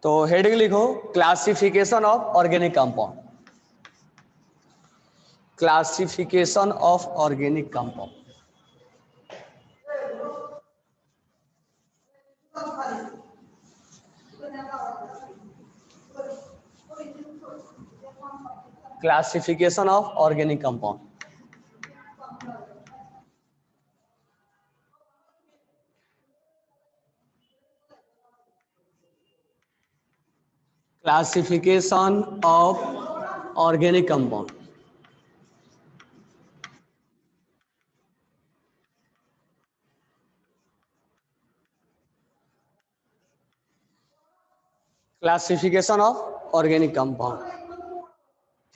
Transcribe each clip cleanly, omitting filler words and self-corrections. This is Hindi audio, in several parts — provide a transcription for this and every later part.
तो हेडिंग लिखो classification of organic compound. Classification of organic compound. Classification of organic compound. Classification of organic compound. Classification of organic compound.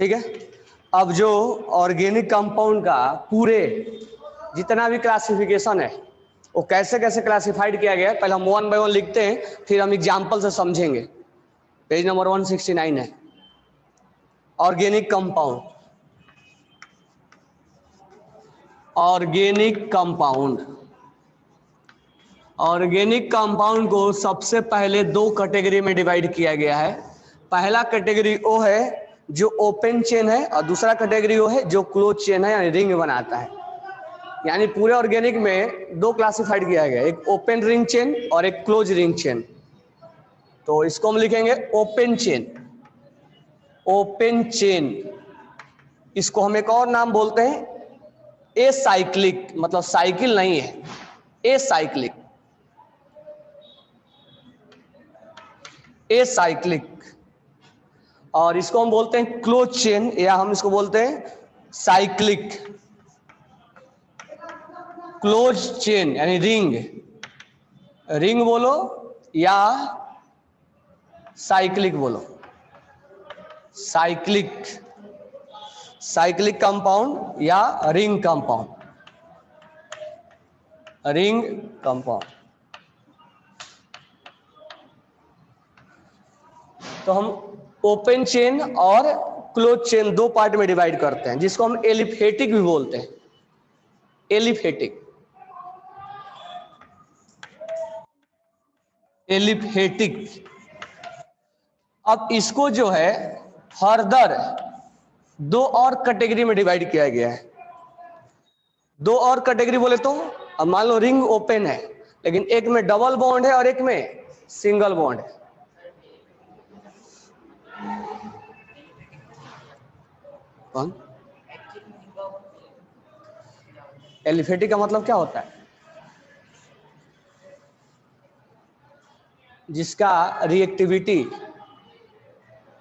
ठीक है। अब जो ऑर्गेनिक कंपाउंड का पूरे जितना भी क्लासिफिकेशन है वो कैसे कैसे क्लासिफाइड किया गया है, पहले हम 1 बाय 1 लिखते हैं, फिर हम एग्जाम्पल से समझेंगे। पेज नंबर 169 है organic compound. Organic compound, organic compound को सबसे पहले दो कैटेगरी में डिवाइड किया गया है। पहला कैटेगरी वो है जो ओपन चेन है और दूसरा कैटेगरी वो है जो क्लोज चेन है, यानी रिंग बनाता है। यानी पूरे ऑर्गेनिक में दो क्लासिफाइड किया गया, एक ओपन रिंग चेन और एक क्लोज रिंग चेन। तो इसको हम लिखेंगे ओपन चेन। ओपन चेन, इसको हम एक और नाम बोलते हैं एसाइक्लिक, मतलब साइकिल नहीं है, एसाइक्लिक। एसाइक्लिक। और इसको हम बोलते हैं क्लोज चेन, या हम इसको बोलते हैं साइक्लिक। क्लोज चेन यानी रिंग, रिंग बोलो या साइक्लिक बोलो। साइक्लिक, साइक्लिक कंपाउंड या रिंग कंपाउंड, रिंग कंपाउंड। तो हम ओपन चेन और क्लोज चेन दो पार्ट में डिवाइड करते हैं, जिसको हम एलिफेटिक भी बोलते हैं। Aliphatic, aliphatic. अब इसको जो है फर्दर दो और कैटेगरी में डिवाइड किया गया है। दो और कैटेगरी बोले तो अब मान लो रिंग ओपन है, लेकिन एक में डबल बॉन्ड है और एक में सिंगल बॉन्ड है। कौन? एलिफेटिक का मतलब क्या होता है? जिसका रिएक्टिविटी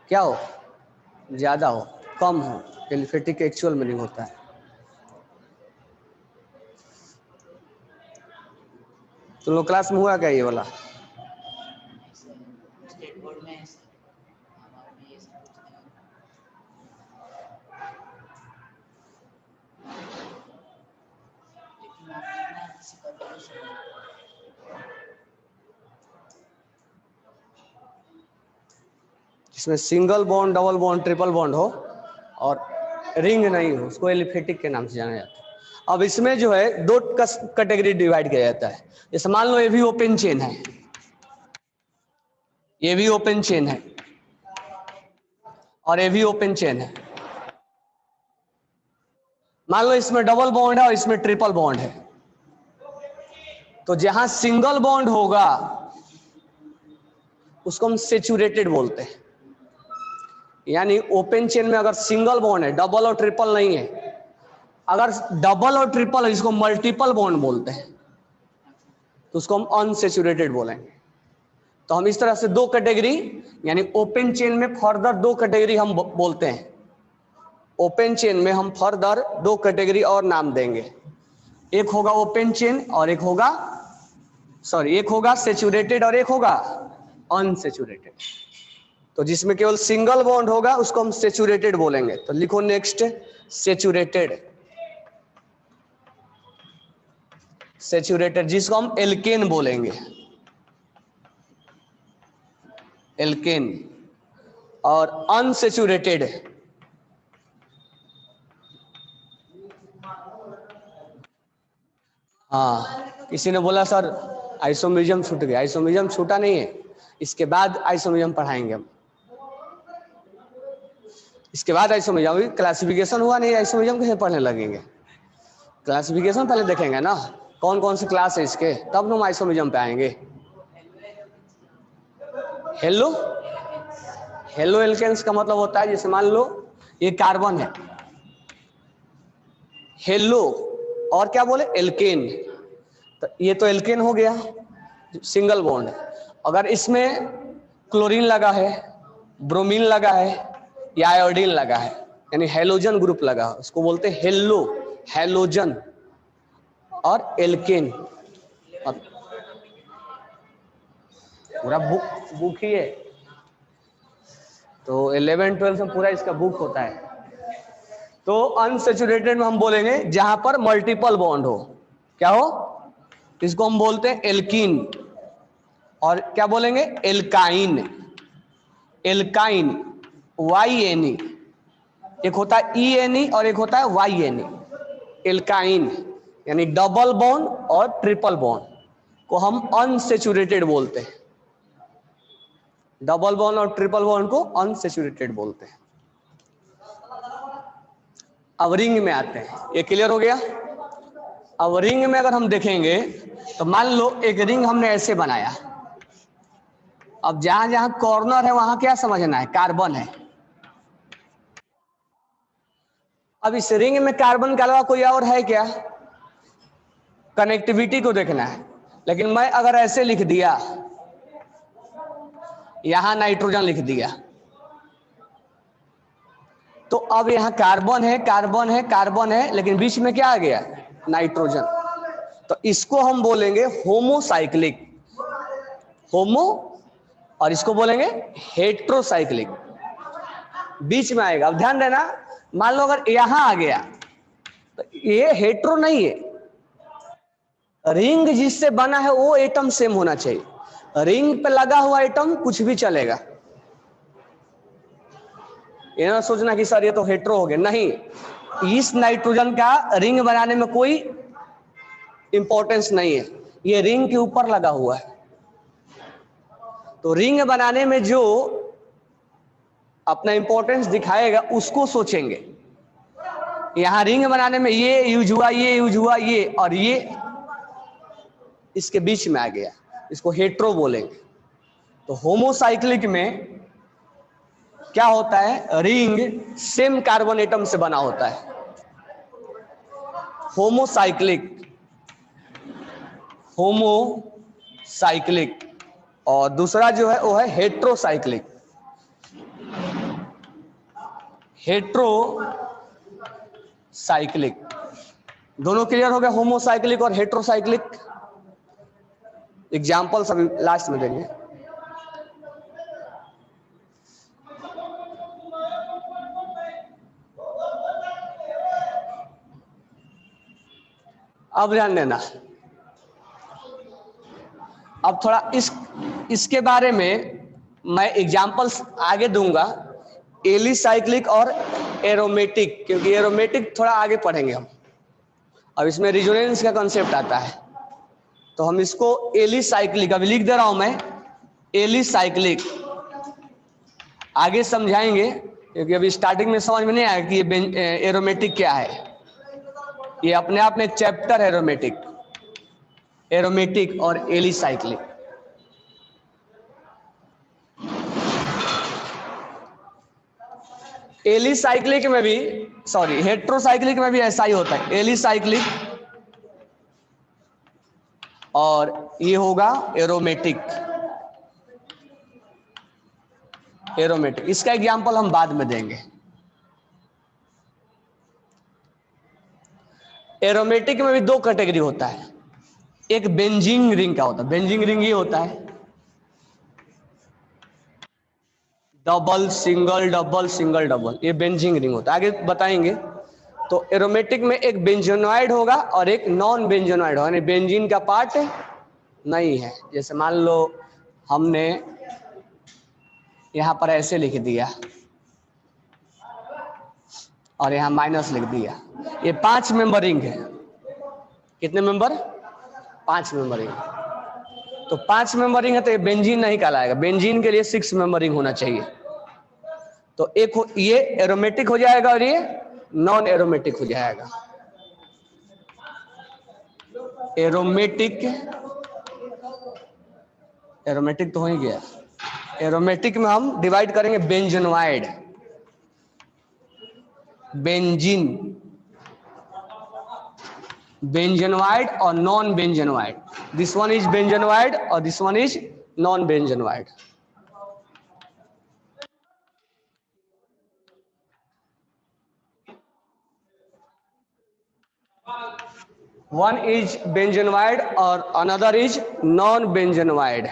क्या हो, ज्यादा हो, कम हो, एलिफेटिक का एक्चुअल मीनिंग होता है। तुम लोग क्लास में हुआ क्या ये वाला? जिसमें single bond, double bond, triple bond हो और रिंग नहीं हो, उसको एलिफेटिक के नाम से जाना जाता है। अब इसमें जो है दो कैटेगरी डिवाइड किया जाता है। जैसे मान लो ये भी ओपन चेन है, ये भी ओपन चेन है और ये भी ओपन चेन है। मान लो इसमें डबल बॉन्ड है और इसमें ट्रिपल बॉन्ड है। तो जहां सिंगल बॉन्ड होगा उसको हम सेचुरेटेड बोलते हैं। यानी ओपन चेन में अगर सिंगल बॉन्ड है, डबल और ट्रिपल नहीं है, अगर डबल और ट्रिपल है जिसको मल्टीपल बॉन्ड बोलते हैं, तो उसको हम अनसेचुरेटेड बोलेंगे। तो हम इस तरह से दो कैटेगरी, यानी ओपन चेन में फर्दर दो कैटेगरी हम बोलते हैं। ओपन चेन में हम फर्दर दो कैटेगरी और नाम देंगे, एक होगा ओपन चेन और एक होगा एक होगा सेचुरेटेड और एक होगा अनसेचुरेटेड। तो जिसमें केवल सिंगल बॉन्ड होगा उसको हम सेचुरेटेड बोलेंगे। तो लिखो नेक्स्ट, सेचुरेटेड। सेचुरेटेड जिसको हम एल्केन बोलेंगे, एल्केन। और अनसेचुरेटेड हाँ, किसी ने बोला सर आइसोमेरिज्म छूट गया। आइसोमेरिज्म छूटा नहीं है, इसके बाद आइसोमेरिज्म पढ़ाएंगे हम। इसके बाद आइसोमेरिज्म, अभी क्लासिफिकेशन हुआ नहीं, आइसोमेरिज्म कैसे पढ़ने लगेंगे? क्लासिफिकेशन पहले देखेंगे ना, कौन कौन से क्लास है इसके, तब हम आइसोमेरिज्म पे आएंगे। हेलो हेलो एल्केन्स का मतलब होता है, जैसे मान लो ये कार्बन है, हेलो, और क्या बोले, एल्केन, तो ये तो एल्केन हो गया, सिंगल बॉन्ड है। अगर इसमें क्लोरीन लगा है, ब्रोमीन लगा है या आयोडीन लगा है, यानी हेलोजन ग्रुप लगा है, उसको बोलते हैं हेलो, हेलोजन और एल्केन। पूरा बुक ही है, तो 11-12 में पूरा इसका बुक होता है। तो अनसैचुरेटेड में हम बोलेंगे जहां पर मल्टीपल बॉन्ड हो, क्या हो, इसको हम बोलते हैं एल्कीन। और क्या बोलेंगे, एल्काइन, एल्काइन, YNE, एक होता है ENE और एक होता है YNE, एल्काइन, यानी डबल बॉन्ड और ट्रिपल बॉन्ड को हम अनसैचुरेटेड बोलते हैं। डबल बॉन्ड और ट्रिपल बॉन्ड को अनसैचुरेटेड बोलते हैं। अब रिंग में आते हैं, ये क्लियर हो गया। अब रिंग में अगर हम देखेंगे तो मान लो एक रिंग हमने ऐसे बनाया, अब जहां जहां कॉर्नर है वहां क्या समझना है, कार्बन है। अब इस रिंग में कार्बन के अलावा कोई और है क्या, कनेक्टिविटी को देखना है। लेकिन मैं अगर ऐसे लिख दिया, यहां नाइट्रोजन लिख दिया, तो अब यहां कार्बन है, कार्बन है, कार्बन है, लेकिन बीच में क्या आ गया, नाइट्रोजन। तो इसको हम बोलेंगे होमोसाइक्लिक, होमो, और इसको बोलेंगे हेट्रोसाइक्लिक, बीच में आएगा। अब ध्यान देना, मान लो अगर यहां आ गया तो ये हेट्रो नहीं है, रिंग जिससे बना है वो एटम सेम होना चाहिए, रिंग पे लगा हुआ एटम कुछ भी चलेगा। ये ना सोचना कि सर ये तो हेट्रो हो गया, नहीं, इस नाइट्रोजन का रिंग बनाने में कोई इंपॉर्टेंस नहीं है, ये रिंग के ऊपर लगा हुआ है। तो रिंग बनाने में जो अपना इंपॉर्टेंस दिखाएगा उसको सोचेंगे। यहां रिंग बनाने में ये यूज हुआ, ये यूज हुआ, ये और ये इसके बीच में आ गया, इसको हेट्रो बोलेंगे। तो होमोसाइक्लिक में क्या होता है, रिंग सेम कार्बन एटम से बना होता है, होमोसाइक्लिक, होमोसाइक्लिक। और दूसरा जो है वो है हेट्रोसाइक्लिक, हेट्रोसाइक्लिक। दोनों क्लियर हो गया, होमोसाइक्लिक और हेट्रोसाइक्लिक। एग्जाम्पल सभी लास्ट में देंगे। अब ध्यान देना, अब थोड़ा इसके बारे में मैं एग्जाम्पल्स आगे दूंगा, एलिसाइक्लिक और एरोमेटिक, क्योंकि एरोमेटिक थोड़ा आगे पढ़ेंगे हम। अब इसमें रिजोनेंस का कंसेप्ट आता है, तो हम इसको एलिसाइक्लिक अभी लिख दे रहा हूं मैं, एलिसाइक्लिक आगे समझाएंगे, क्योंकि अभी स्टार्टिंग में समझ में नहीं आया कि ये एरोमेटिक क्या है। ये अपने आप में चैप्टर है एरोमेटिक, एरोमेटिक और एलिसाइक्लिक। एलिसाइक्लिक में भी, सॉरी, हेट्रोसाइक्लिक में भी ऐसा ही होता है, एलिसाइक्लिक और ये होगा एरोमेटिक, एरोमेटिक। इसका एग्जांपल हम बाद में देंगे। एरोमेटिक में भी दो कैटेगरी होता है, एक बेंजीन रिंग का होता है, बेंजीन रिंग ये होता है double single double single double, ये बेंजीन रिंग होता है, आगे बताएंगे। तो एरोमेटिक में एक बेंजोनॉइड होगा और एक नॉन बेंजोनॉइड होगा, यानी बेंजीन का पार्ट नहीं है। जैसे मान लो हमने यहां पर ऐसे लिख दिया और यहां माइनस लिख दिया, ये 5 मेंबर रिंग है। कितने मेंबर? 5 member ring. तो 5 मेंबरिंग है तो ये बेंजीन नहीं कहलाएगा, बेंजीन के लिए 6 मेंबरिंग होना चाहिए। तो एक ये एरोमेटिक हो जाएगा और ये नॉन एरोमेटिक हो जाएगा। एरोमेटिक, एरोमेटिक तो हो ही गया। एरोमेटिक में हम डिवाइड करेंगे बेंजोनवाइड, बेंजीन, बेंजोनवाइड और non benzenoid. This one is benzenoid और this one is non benzenoid. One is benzonoide or another is non-benzonoide.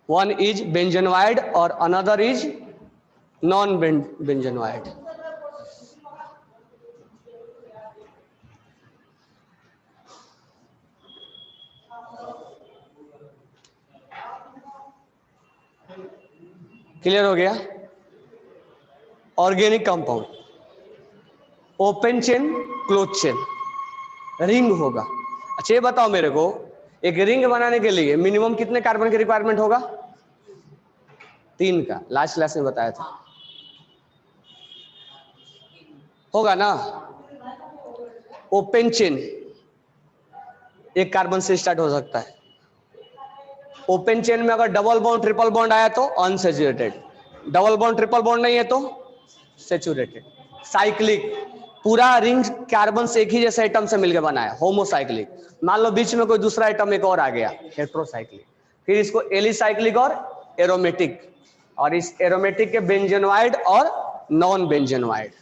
One is benzonoide or another is non-benzonoide. Clear हो गया? Organic compound, open chain, close chain, ring होगा। अच्छा ये बताओ मेरे को, एक रिंग बनाने के लिए मिनिमम कितने कार्बन की रिक्वायरमेंट होगा? 3 का, लास्ट क्लास में बताया था, होगा ना? ओपन चेन 1 कार्बन से स्टार्ट हो सकता है। ओपन चेन में अगर डबल बॉन्ड ट्रिपल बॉन्ड आया तो unsaturated, double bond triple bond नहीं है तो सैचुरेटेड। साइक्लिक, पूरा रिंग कार्बन से एक ही जैसे एटम से मिलकर बना है, होमोसाइक्लिक। मान लो बीच में कोई दूसरा एटम एक और आ गया, हेट्रोसाइक्लिक। फिर इसको एलिसाइक्लिक और एरोमेटिक, और इस एरोमेटिक के बेंजोनवाइड और नॉन बेंजोनवाइड।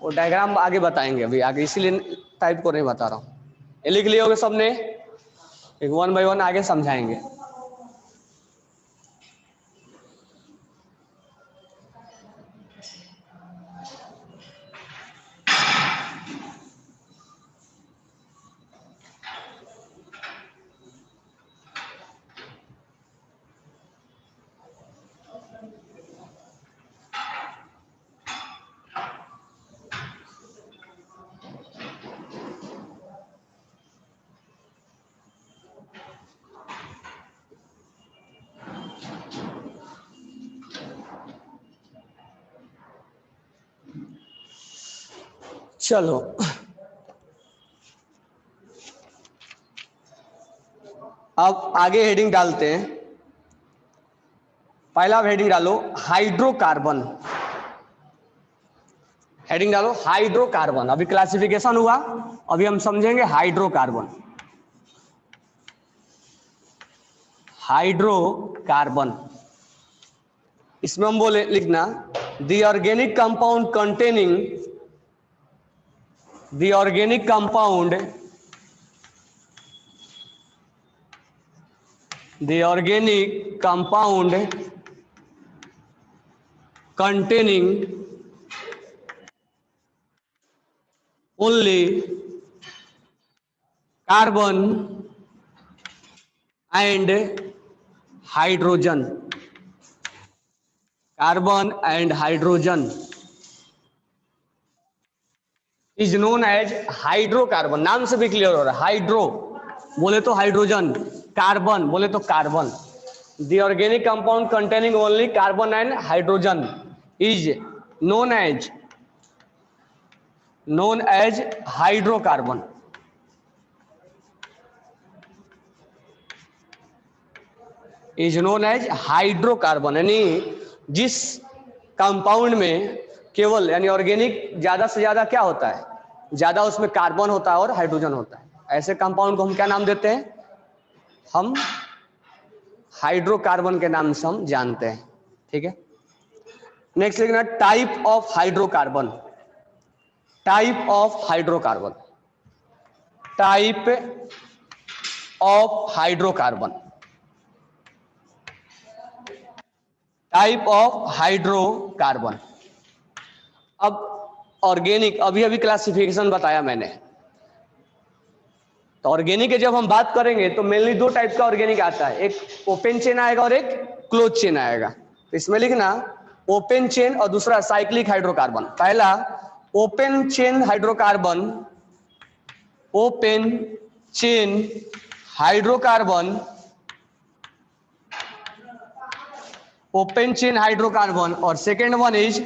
वो डायग्राम आगे बताएंगे, अभी आगे इसीलिए टाइप को नहीं बता रहा हूं। ये लिख लिए होगे सबने, एक 1 बाय 1 आगे समझाएंगे। चलो अब आगे हेडिंग डालते हैं। पहला हेडिंग डालो हाइड्रोकार्बन, हेडिंग डालो हाइड्रोकार्बन। अभी क्लासिफिकेशन हुआ, अभी हम समझेंगे हाइड्रोकार्बन। हाइड्रोकार्बन, इसमें हम बोले लिखना the organic compound containing, the organic compound, the organic compound containing only carbon and hydrogen, carbon and hydrogen is known as hydrocarbon. नाम से भी क्लियर हो रहा है, हाइड्रो बोले तो हाइड्रोजन, कार्बन बोले तो carbon. The organic compound containing only carbon and hydrogen is known as hydrocarbon. Is known as hydrocarbon, यानी जिस कंपाउंड में केवल यानी ऑर्गेनिक ज्यादा से ज्यादा क्या होता है, ज्यादा उसमें कार्बन होता है और हाइड्रोजन होता है, ऐसे कंपाउंड को हम क्या नाम देते हैं? हम हाइड्रोकार्बन के नाम से हम जानते हैं। ठीक है, नेक्स्ट लिखना type of hydrocarbon, type of hydrocarbon, type of hydrocarbon, type of hydrocarbon. अब ऑर्गेनिक, अभी अभी क्लासिफिकेशन बताया मैंने, तो ऑर्गेनिक की जब हम बात करेंगे तो मेनली 2 टाइप का ऑर्गेनिक आता है, एक ओपन चेन आएगा और एक क्लोज चेन आएगा। तो इसमें लिखना ओपन चेन और दूसरा साइक्लिक हाइड्रोकार्बन। पहला open chain hydrocarbon open chain hydrocarbon, open chain hydrocarbon, और second one is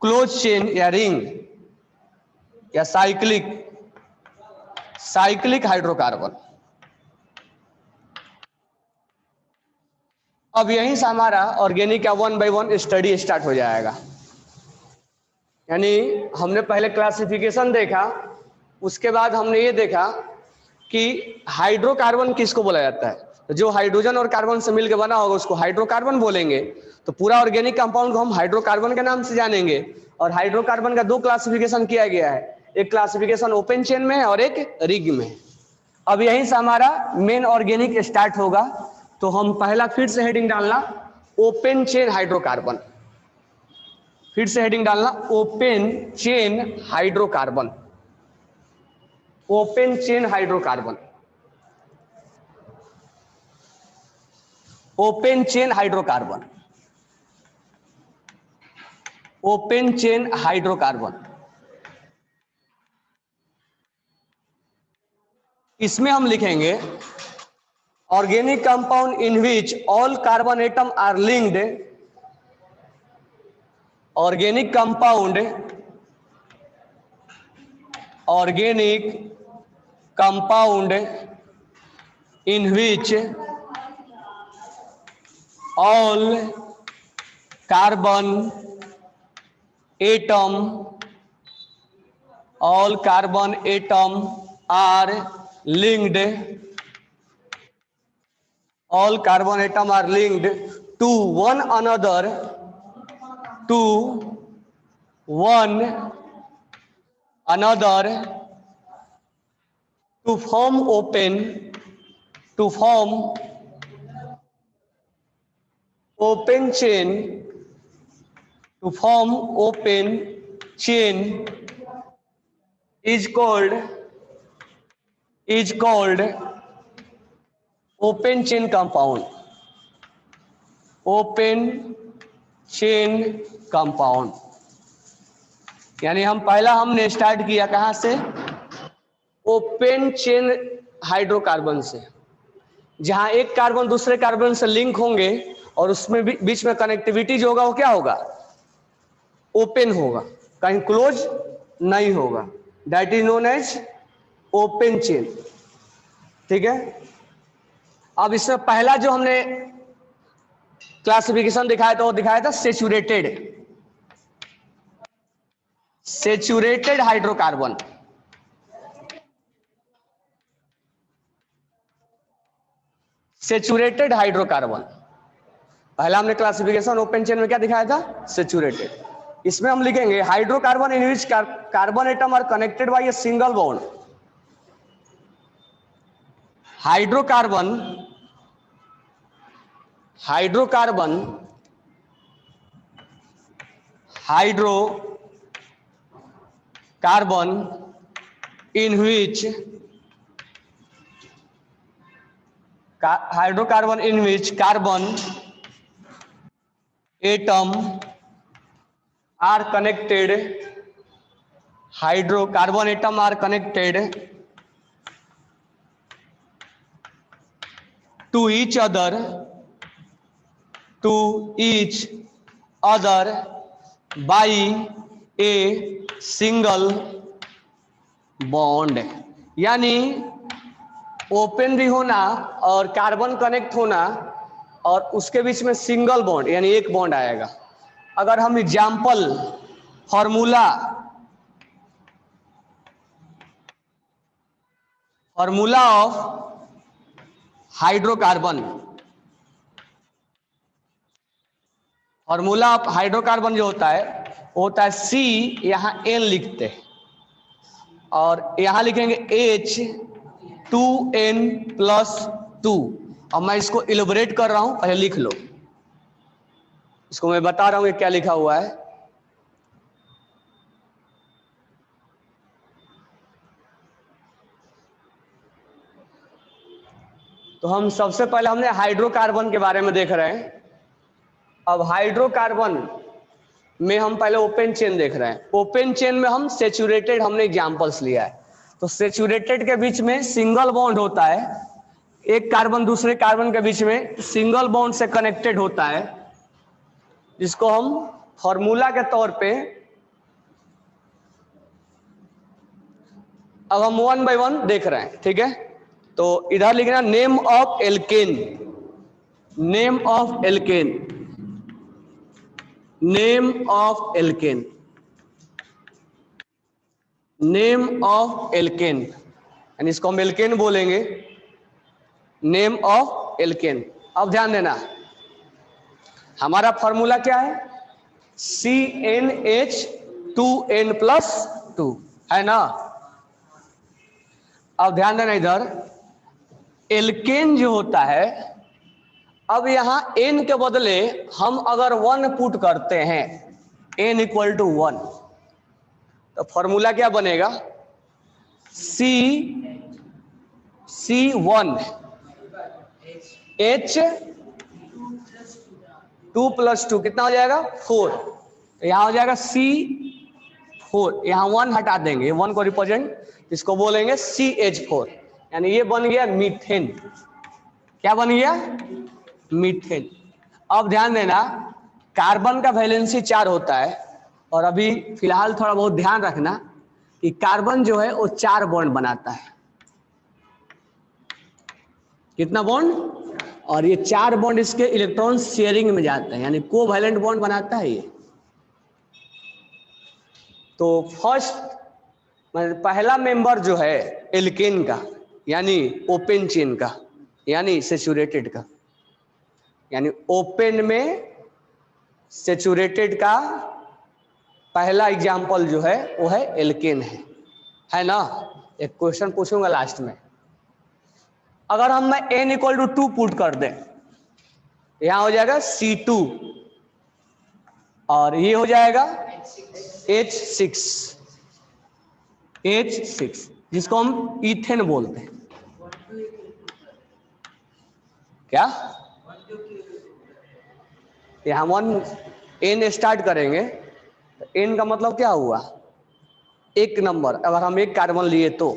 close chain या रिंग या साइक्लिक, साइक्लिक हाइड्रोकार्बन। अब यहीं से हमारा ऑर्गेनिक का 1 बाय 1 स्टडी स्टार्ट हो जाएगा। यानी हमने पहले क्लासिफिकेशन देखा, उसके बाद हमने ये देखा कि हाइड्रोकार्बन किसको बोला जाता है, तो जो हाइड्रोजन और कार्बन से मिलकर बना होगा उसको हाइड्रोकार्बन बोलेंगे। तो पूरा ऑर्गेनिक कंपाउंड को हम हाइड्रोकार्बन के नाम से जानेंगे। और हाइड्रोकार्बन का दो क्लासिफिकेशन किया गया है, एक क्लासिफिकेशन ओपन चेन में है और एक रिग में। अब यहीं से हमारा मेन ऑर्गेनिक स्टार्ट होगा। तो हम पहला फिर से हेडिंग डालना ओपन चेन हाइड्रोकार्बन, फिर से हेडिंग डालना open chain hydrocarbon, open chain hydrocarbon, open chain hydrocarbon, open chain hydrocarbon. इसमें हम लिखेंगे organic compound in which all carbon atom are linked, organic compound, organic compound in which all carbon atom, all carbon atom are linked, all carbon atom are linked to one another, to one another to form open, to form open chain, to form open chain is called open chain compound, open chain compound। यानी हम पहला हमने स्टार्ट किया कहां से, ओपन चेन हाइड्रोकार्बन से, जहां एक कार्बन दूसरे कार्बन से लिंक होंगे और उसमें बीच में कनेक्टिविटी जो होगा वो क्या होगा, ओपन होगा, कहीं क्लोज नहीं होगा। That is known as open chain. ठीक है। अब इसमें पहला जो हमने क्लासिफिकेशन दिखाया था वो दिखाया था saturated, saturated hydrocarbon. Saturated hydrocarbon पहला हमने क्लासिफिकेशन ओपन चेन में क्या दिखाया था, सेचुरेटेड। इसमें हम लिखेंगे hydrocarbon in which carbon atom are connected by a single bond, hydrocarbon, hydrocarbon, hydrocarbon in which, hydrocarbon in which carbon atom are connected, hydrocarbon atom are connected to each other, to each other by a single bond। यानी ओपन भी होना और कार्बन कनेक्ट होना और उसके बीच में सिंगल बॉन्ड यानी एक बॉन्ड आएगा। अगर हम example formula of hydrocarbon, formula of hydrocarbon जो होता है वो होता है C, यहां N लिखते हैं और यहां लिखेंगे H2N+2। अब मैं इसको इलेबोरेट कर रहा हूं, पहले लिख लो, इसको मैं बता रहा हूं कि क्या लिखा हुआ है। तो हम सबसे पहले हमने हाइड्रोकार्बन के बारे में देख रहे हैं। अब हाइड्रोकार्बन में हम पहले ओपन चेन देख रहे हैं। ओपन चेन में हम सेचुरेटेड हमने एग्जांपल्स लिया है। तो सेचुरेटेड के बीच में सिंगल बॉन्ड होता है, एक कार्बन दूसरे कार्बन के बीच में सिंगल बॉन्ड से कनेक्टेड होता है, जिसको हम फॉर्मूला के तौर पे अब हम 1 by 1 देख रहे हैं, ठीक है। तो इधर लिखना name of alkene, name of alkene, name of alkene, name of alkene, यानी इसको हम एल्केन बोलेंगे, नेम ऑफ एल्केन। अब ध्यान देना, हमारा फॉर्मूला क्या है, CnH2n+2 है ना। अब ध्यान देना इधर, एल्केन जो होता है, अब यहां n के बदले हम अगर 1 पुट करते हैं, n = 1, तो फॉर्मूला क्या बनेगा, C1 H2+2 कितना हो जाएगा 4, तो यहां हो जाएगा C4, यहां 1 हटा देंगे, 1 को रिप्रेजेंट, इसको बोलेंगे CH4, यानी ये बन गया मीथेन। क्या बन गया, मीथेन। अब ध्यान देना, कार्बन का वैलेंसी 4 होता है, और अभी फिलहाल थोड़ा बहुत ध्यान रखना कि कार्बन जो है वो 4 बॉन्ड बनाता है। कितना बॉन्ड, और ये 4 बॉन्ड इसके इलेक्ट्रॉन शेयरिंग में जाते हैं, यानी कोवैलेंट बॉन्ड बनाता है ये। तो फर्स्ट पहला मेंबर जो है एल्केन का, यानी ओपन चेन का, यानी सेचुरेटेड का, यानी ओपन में सेचुरेटेड का पहला एग्जाम्पल जो है वो है एल्केन है ना। एक क्वेश्चन पूछूंगा लास्ट में, अगर हम n = 2 पुट कर दें, यहां हो जाएगा C2 और ये हो जाएगा H6, जिसको हम इथेन बोलते हैं। क्या, यहां 1 n स्टार्ट करेंगे, तो n का मतलब क्या हुआ, 1 नंबर। अगर हम 1 कार्बन लिए तो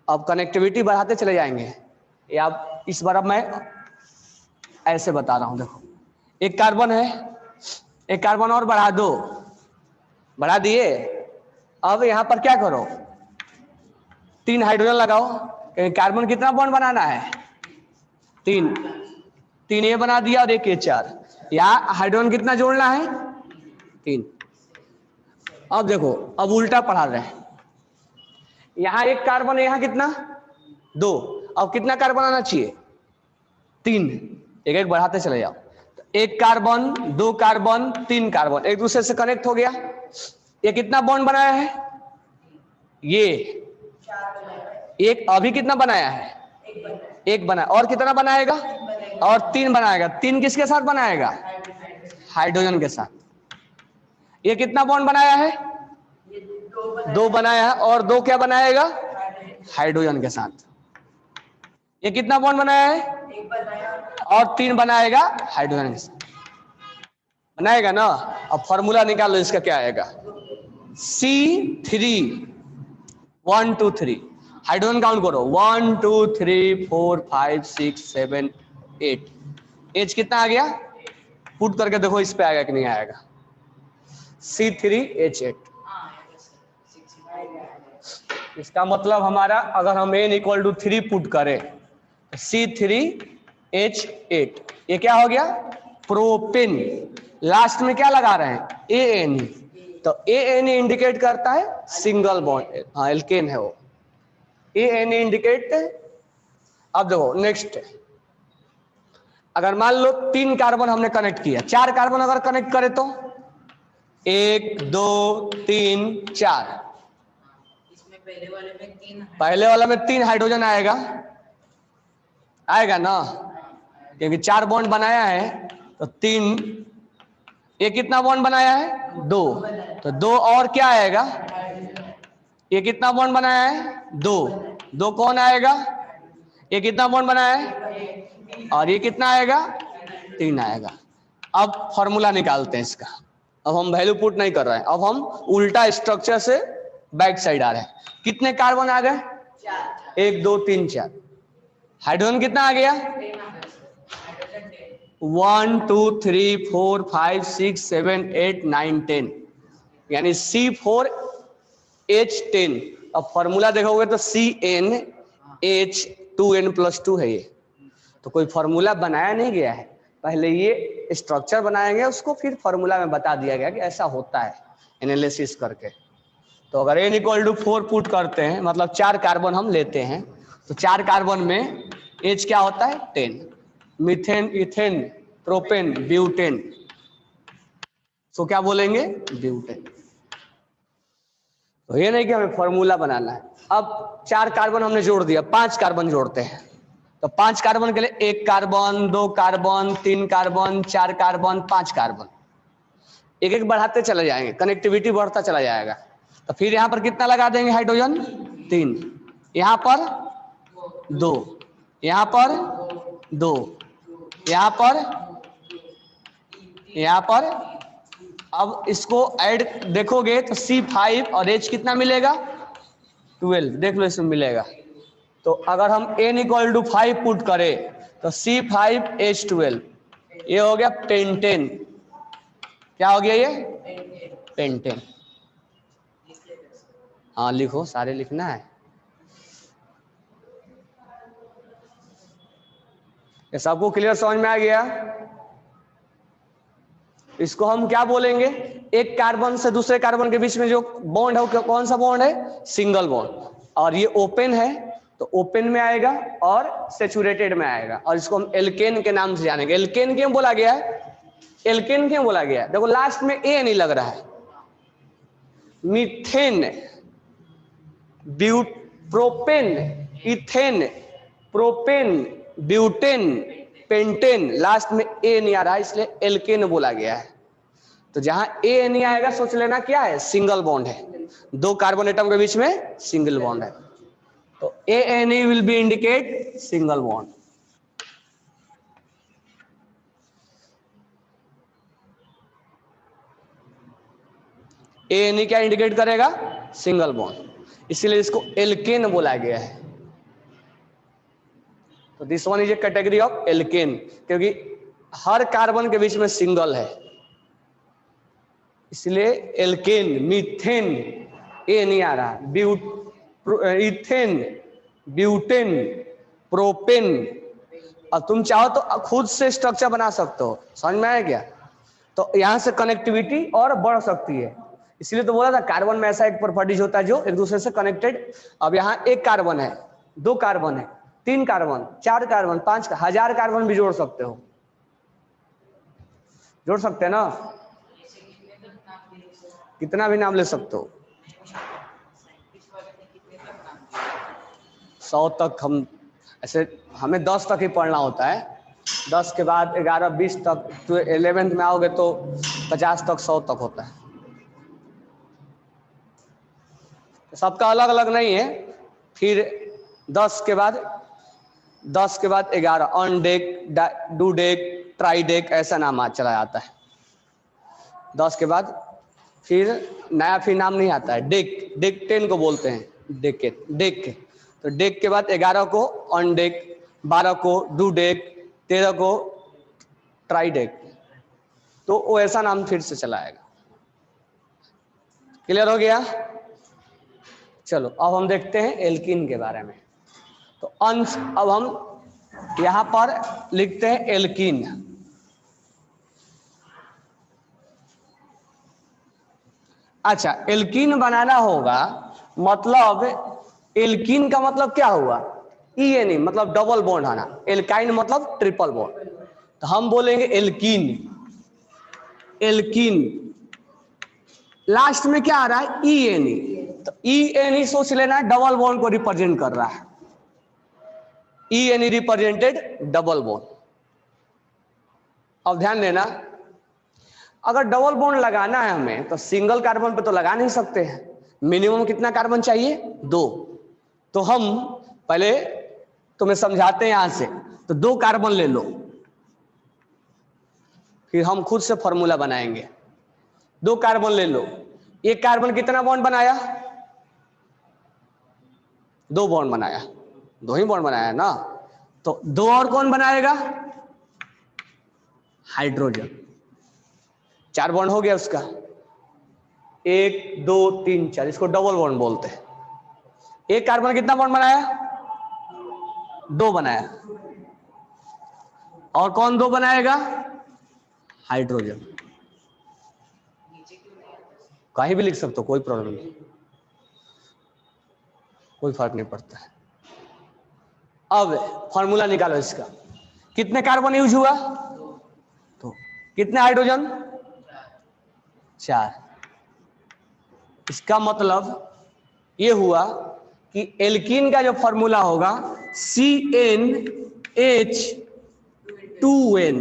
अब कनेक्टिविटी बढ़ाते चले जाएंगे, या अब इस बार अब मैं ऐसे बता रहा हूं, देखो 1 कार्बन है, 1 कार्बन और बढ़ा दो, बढ़ा दिए। अब यहां पर क्या करो, 3 हाइड्रोजन लगाओ, कार्बन कितना बॉन्ड बनाना है, 3 ये बना दिया और 1 H4, यहाँ हाइड्रोजन कितना जोड़ना है, 3। अब देखो, अब उल्टा पढ़ा रहे हैं, यहां 1 कार्बन, यहां कितना 2, अब कितना कार्बन आना चाहिए, 3, एक एक बढ़ाते चले जाओ। 1 कार्बन, 2 कार्बन, 3 कार्बन एक दूसरे से कनेक्ट हो गया। ये कितना बॉन्ड बनाया है, ये एक अभी कितना बनाया है, 1 बनाया, और कितना बनाएगा, और 3 बनाएगा। 3 किसके साथ बनाएगा, हाइड्रोजन के साथ। ये कितना बॉन्ड बनाया है, 2 बनाया है, और 2 क्या बनाएगा, हाइड्रोजन के साथ। ये कितना बॉन्ड बनाया है, 1 बनाया, और 3 बनाएगा हाइड्रोजन के साथ, बनाएगा ना। अब फॉर्मूला निकाल लो, इसका क्या आएगा, C3 1 2 3, हाइड्रोजन काउंट करो, 1 2 3 4 5 6 7 8, एच कितना आ गया, पुट करके देखो इस पे आएगा कि नहीं आएगा, C3H8। इसका मतलब हमारा, अगर हम n = 3 पुट करें, C3H8, ये क्या हो गया, प्रोपेन। लास्ट में क्या लगा रहे हैं, ANE, तो ANE इंडिकेट करता है सिंगल बॉन्ड, हाँ एल्केन है वो, ANE इंडिकेट। अब देखो नेक्स्ट, अगर मान लो 3 कार्बन हमने कनेक्ट किया, 4 कार्बन अगर कनेक्ट करें तो 1 2 3 4, इसमें पहले वाले में 3 हाइड्रोजन आएगा ना, क्योंकि 4 बॉन्ड बनाया है, तो 3, ये कितना बॉन्ड बनाया है, 2, तो 2 और क्या आएगा, ये कितना बॉन्ड बनाया है, 2 कौन आएगा, ये कितना बॉन्ड बनाया है, और ये कितना आएगा, 3 आएगा। अब फॉर्मूला निकालते हैं इसका, अब हम वैल्यू पुट नहीं कर रहे हैं, अब हम उल्टा स्ट्रक्चर से बैक साइड आ रहा है। कितने कार्बन आ गए? 1 2 3 4। हाइड्रोजन कितना आ गया? 1 2 3 4 5 6 7 8 9 10, यानी C4H10। अब फॉर्मूला देखोगे तो CnH2n+2 है ये। तो कोई फॉर्मूला बनाया नहीं गया है, पहले ये स्ट्रक्चर बनाया गया, उसको फिर फॉर्मूला में बता दिया गया कि ऐसा होता है एनालिसिस करके। तो अगर n = 4 पुट करते हैं, मतलब 4 कार्बन हम लेते हैं, तो 4 कार्बन में H क्या होता है? 10। मीथेन, इथेन, प्रोपेन, ब्यूटेन, तो क्या बोलेंगे? ब्यूटेन। तो ये नहीं कि हमें फॉर्मूला बनाना है। अब 4 कार्बन हमने जोड़ दिया, 5 कार्बन जोड़ते हैं। तो 5 कार्बन के लिए 1 carbon, 2 carbon, 3 carbon, 4 carbon, 5 carbon, एक एक बढ़ाते चले जाएंगे, कनेक्टिविटी बढ़ता चला जाएगा। तो फिर यहाँ पर कितना लगा देंगे? हाइड्रोजन 3, यहाँ पर 2, यहाँ पर 2, यहाँ पर अब इसको ऐड देखोगे तो C5 और H कितना मिलेगा? 12। देख लो इसमें मिलेगा। तो अगर हम n = 5 पुट करें तो C5H12, ये हो गया पेंटेन। क्या हो गया ये? पेंटेन। हाँ लिखो, सारे लिखना है। ये सबको क्लियर समझ में आ गया? इसको हम क्या बोलेंगे? एक कार्बन से दूसरे कार्बन के बीच में जो बॉन्ड है वो कौन सा बॉन्ड है? Single bond. और ये ओपन है तो ओपन में आएगा और सेचुरेटेड में आएगा, और इसको हम एल्केन के नाम से जानेंगे। एल्केन क्यों बोला गया है? एल्केन क्यों बोला गया है? देखो लास्ट में ए नहीं लग रहा है। Methane, propane, ethane, propane, butane, pentane, last में ए नहीं आ रहा है, इसलिए एल्केन बोला गया है। तो जहां ए नहीं आएगा सोच लेना क्या है? सिंगल बॉन्ड है, 2 कार्बन एटम के बीच में सिंगल बॉन्ड है। तो ANE will be indicate single bond. ANE क्या इंडिकेट करेगा? सिंगल बॉन्ड, इसीलिए इसको एल्केन बोला गया है। तो this one is A category of alkene, क्योंकि हर कार्बन के बीच में सिंगल है, इसलिए एल्केन। मीथेन ए नहीं आ रहा, इथेन, ब्यूटेन, प्रोपेन। अब तुम चाहो तो खुद से स्ट्रक्चर बना सकते हो, समझ में आया क्या? तो यहां से कनेक्टिविटी और बढ़ सकती है, इसलिए तो बोला था कार्बन में ऐसा एक प्रॉपर्टीज होता है जो एक दूसरे से कनेक्टेड। अब यहाँ 1 कार्बन है, 2 कार्बन है, 3 कार्बन, 4 कार्बन, 5, 1000 कार्बन भी जोड़ सकते हो, जोड़ सकते हैं ना? कितना भी नाम ले सकते हो, 100 तक। हम ऐसे हमें 10 तक ही पढ़ना होता है, 10 के बाद 11 20 तक, तो 11th में आओगे तो 50 तक 100 तक होता है। सबका अलग अलग नहीं है। फिर 10 के बाद 11 on deck, do deck, try deck, ऐसा नाम चला जाता है। 10 के बाद फिर नया फिर नाम नहीं आता है। डेक, डेक 10 को बोलते हैं डेक। तो डेक के बाद 11 को ऑन डेक, 12 को डू डेक, 13 को ट्राई डेक, तो वो ऐसा नाम फिर से चला आएगा। क्लियर हो गया? चलो अब हम देखते हैं एल्कीन के बारे में। तो अंश, अब हम यहां पर लिखते हैं एल्कीन। अच्छा, एल्कीन बनाना होगा, मतलब एल्कीन का मतलब क्या हुआ? ENE मतलब डबल बॉन्ड आना, एल्काइन मतलब ट्रिपल बॉन्ड। तो हम बोलेंगे एल्कीन। एल्कीन लास्ट में क्या आ रहा है? ENE। तो ENE सोच लेना डबल बॉन्ड को रिप्रेजेंट कर रहा है। ENE represented double bond. अब ध्यान देना, अगर डबल बॉन्ड लगाना है हमें तो सिंगल कार्बन पे तो लगा नहीं सकते हैं, मिनिमम कितना कार्बन चाहिए? 2। तो हम पहले तुम्हें समझाते हैं यहां से। तो 2 कार्बन ले लो, फिर हम खुद से फॉर्मूला बनाएंगे। 2 कार्बन ले लो, एक कार्बन कितना बॉन्ड बनाया? दो बॉन्ड बनाया, दो ही बॉन्ड बनाया ना, तो दो और कौन बनाएगा? हाइड्रोजन। चार बॉन्ड हो गया उसका, एक दो तीन चार, इसको डबल बॉन्ड बोलते हैं। एक कार्बन कितना बॉन्ड बनाया? दो बनाया। और कौन दो बनाएगा? हाइड्रोजन। कहीं भी लिख सकते हो, कोई प्रॉब्लम नहीं, कोई फर्क नहीं पड़ता है। अब फॉर्मूला निकालो इसका, कितने कार्बन यूज हुआ? तो कितने हाइड्रोजन? चार। इसका मतलब ये हुआ कि एल्कीन का जो फॉर्मूला होगा CnH2n,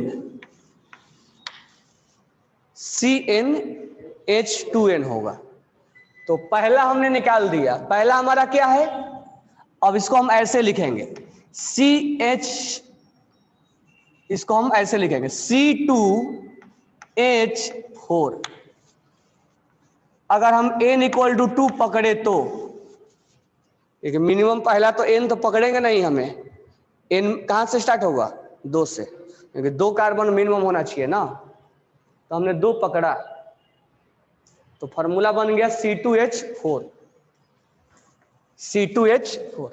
CnH2n होगा। तो पहला हमने निकाल दिया, पहला हमारा क्या है? अब इसको हम ऐसे लिखेंगे, CH, इसको हम ऐसे लिखेंगे C2H4। अगर हम n = 2 पकड़े तो, मिनिमम पहला तो n तो पकड़ेंगे नहीं, हमें n कहां से स्टार्ट होगा? दो से, क्योंकि दो कार्बन मिनिमम होना चाहिए ना, तो हमने दो पकड़ा, तो फॉर्मूला बन गया C2H4। C2H4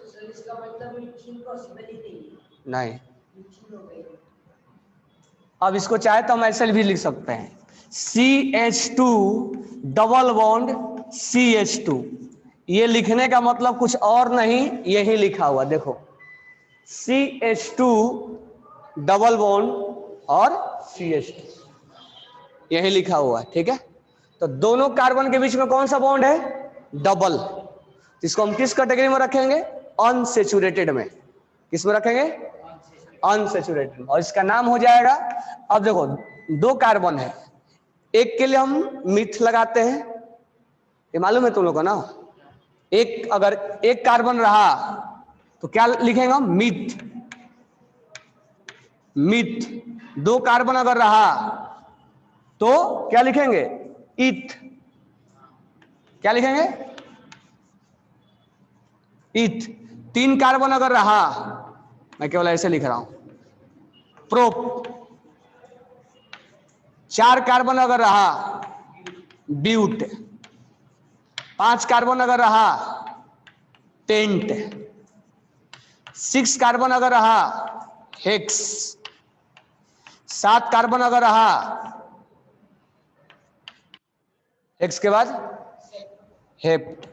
नहीं, अब इसको चाहे तो हम ऐसे भी लिख सकते हैं, CH2 डबल बॉन्ड CH2। ये लिखने का मतलब कुछ और नहीं, यही लिखा हुआ देखो, CH2 डबल बॉन्ड और CH2, यही लिखा हुआ है, ठीक है। तो दोनों कार्बन के बीच में कौन सा बॉन्ड है? डबल। इसको हम किस कैटेगरी में रखेंगे? अनसैचुरेटेड में। किस में रखेंगे? अनसैचुरेटेड। और इसका नाम हो जाएगा, अब देखो दो कार्बन है, एक के लिए हम मिथ लगाते हैं, ये मालूम है तुम लोग को ना। एक अगर एक कार्बन रहा तो क्या लिखेगा? मिथ। मिथ। दो कार्बन अगर रहा तो क्या लिखेंगे? इथ। क्या लिखेंगे? इथ। तीन कार्बन अगर रहा, मैं केवल ऐसे लिख रहा हूं, प्रोप। चार कार्बन अगर रहा, ब्यूट। पांच कार्बन अगर रहा, टेंट। 6 कार्बन अगर रहा, हेक्स। 7 कार्बन अगर रहा, हेक्स के बाद हेप्ट।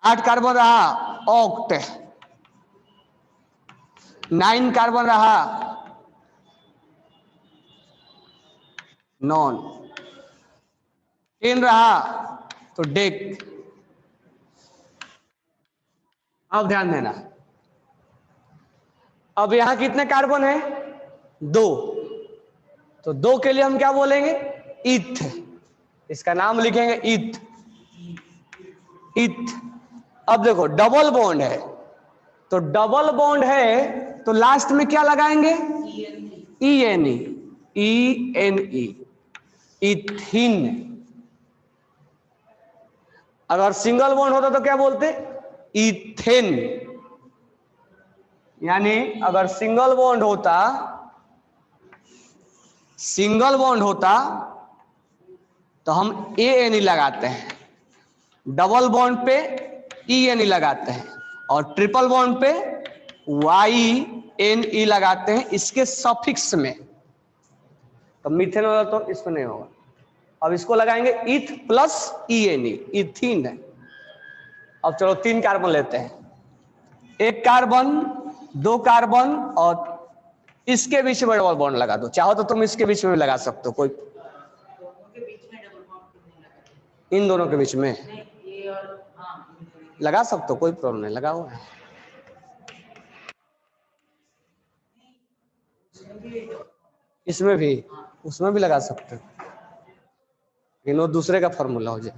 8 कार्बन रहा, ऑक्ट। 9 कार्बन रहा, नॉन। 10 रहा तो डेक। अब ध्यान देना, अब यहां कितने कार्बन है? दो। तो दो के लिए हम क्या बोलेंगे? इथ। इसका नाम लिखेंगे इथ। इथ। अब देखो डबल बॉन्ड है, तो डबल बॉन्ड है तो लास्ट में क्या लगाएंगे? ENE। ENE, इथिन। अगर सिंगल बॉन्ड होता तो क्या बोलते? इथेन। यानी अगर सिंगल बॉन्ड होता, सिंगल बॉन्ड होता तो हम ANE लगाते हैं, डबल बॉन्ड पे ENE लगाते हैं, और ट्रिपल बॉन्ड पे YNE लगाते हैं इसके सफिक्स में। तो मीथेन होगा तो इसमें नहीं होगा। अब इसको लगाएंगे इथ प्लस ENE, इथिन है। अब चलो 3 कार्बन लेते हैं, एक कार्बन, दो कार्बन, और इसके बीच में डबल बॉन्ड लगा दो। चाहो तो तुम इसके बीच में भी लगा सकते हो, कोई इन दोनों के बीच में लगा सकते हो, कोई प्रॉब्लम नहीं, लगा हुआ है। इसमें भी, उसमें भी लगा सकते हो, लेकिन वो दूसरे का फॉर्मूला हो जाए।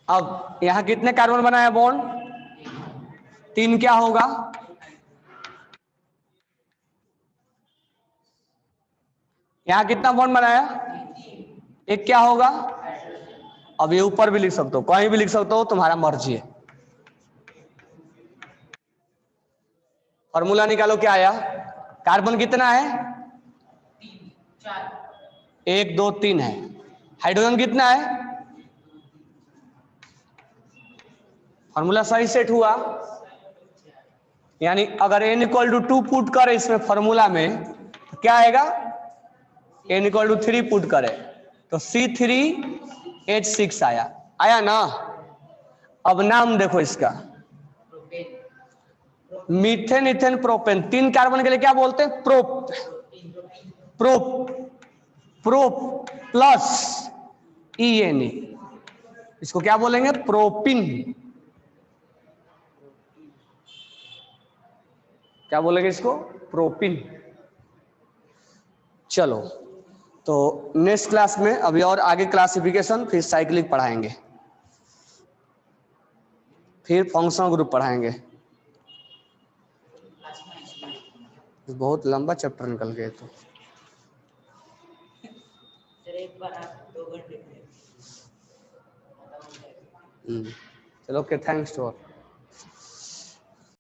अब यहां कितने कार्बन बनाया बॉन्ड? 3। क्या होगा? यहां कितना बॉन्ड बनाया? एक। क्या होगा? अब ये ऊपर भी लिख सकते हो, कहीं भी लिख सकते हो, तुम्हारा मर्जी है। फॉर्मूला निकालो, क्या आया? कार्बन कितना है? 1 2 3 है। हाइड्रोजन कितना है? फॉर्मूला सही सेट हुआ। यानी अगर n इक्वल टू 2 पुट करे इसमें फॉर्मूला में, तो क्या आएगा? n इक्वल टू 3 पुट करे तो C3H6 आया। आया ना? अब नाम देखो इसका, मीथेन, इथेन, प्रोपेन। 3 कार्बन के लिए क्या बोलते हैं? Prop. Prop, prop plus ENE, इसको क्या बोलेंगे? प्रोपिन। क्या बोलेंगे इसको? प्रोपिन। चलो, तो नेक्स्ट क्लास में अभी और आगे क्लासिफिकेशन, फिर साइक्लिक पढ़ाएंगे, फिर फंक्शनल ग्रुप पढ़ाएंगे। बहुत लंबा चैप्टर निकल गए तो एक बार आप 2 घंटे चलो, ओके, थैंक्स टू ऑल।